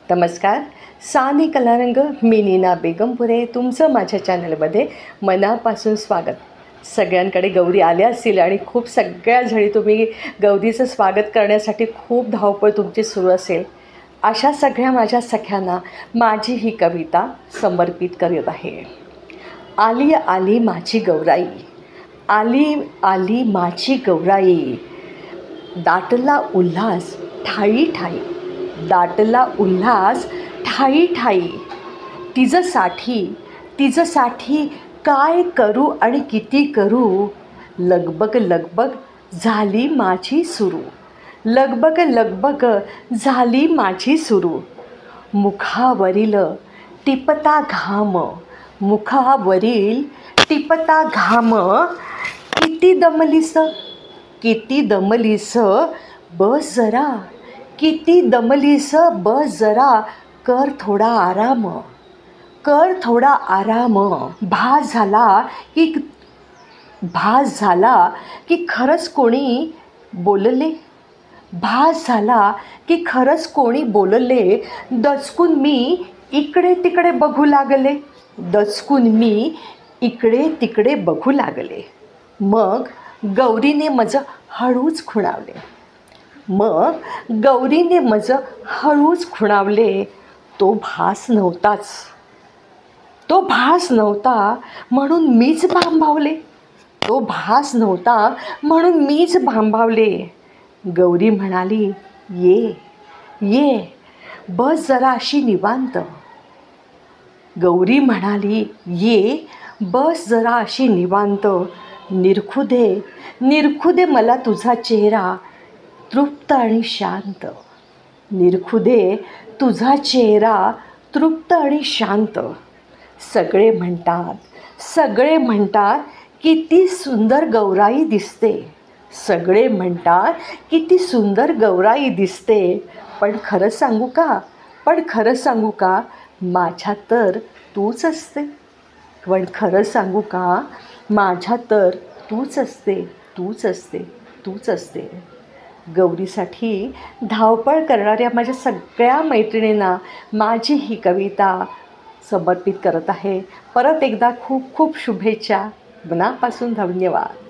नमस्कार. सानी कलारंग, मी नीना बेगमपुरे. तुमचं माझ्या चॅनलमध्ये मनापासून स्वागत. सगळ्यांकडे गौरी आल्या असतील आणि खूप सगळ्या जणी तुम्ही गौरीचं स्वागत करण्यासाठी खूप धावपळ तुमची सुरू असेल. अशा सगळ्या माझ्या सख्यांना माझी ही कविता समर्पित करत आहे. आली आली माझी गौराई, आली आली माझी गौराई, दाटला उल्हास ठाई ठाई, दाटला उल्हास ठाई ठाई. तिजसाठी काय करू आणि किती करू, लगबग लगबग झाली माझी सुरू, लगबग लगबग झाली माझी सुरू. मुखावरील टिपता घाम, मुखावरील टिपता घाम, किती दमलीस, किती दमलीस, बस जरा, किती दमलीस, बस जरा, कर थोडा आराम, कर थोडा आराम. भास झाला की खरंच कोणी बोलले, भास झाला की खरंच कोणी बोलले. दचकून मी इकडे तिकडे बघू लागले, दचकून मी इकडे तिकडे बघू लागले. मग गौरीने मज हळूच खुणावले, मग गौरीने मज हळूच खुणावले. तो भास नव्हताच, तो भास नव्हता म्हणून मीच भांबावले, तो भास नव्हता म्हणून मीच भांबावले. गौरी म्हणाली ये ये, बस जरा अशी निवांत. गौरी म्हणाली ये, बस जरा अशी निवांत. निरखू दे मला तुझा चेहरा तृप्त आणि शांत, निरखू दे तुझा चेहरा तृप्त आणि शांत. सगळे म्हणतात किती सुंदर गौराई दिसते, सगळे म्हणतात किती सुंदर गौराई दिसते. पण खरं सांगू का, माझ्या तर तूच असते. पण खरं सांगू का, माझ्या तर तूच असते. गौरीसाठी धावपळ करणाऱ्या माझ्या सगळ्या मैत्रिणींना माझी ही कविता समर्पित करत आहे. परत एकदा खूप खूप शुभेच्छा. मनापासून धन्यवाद.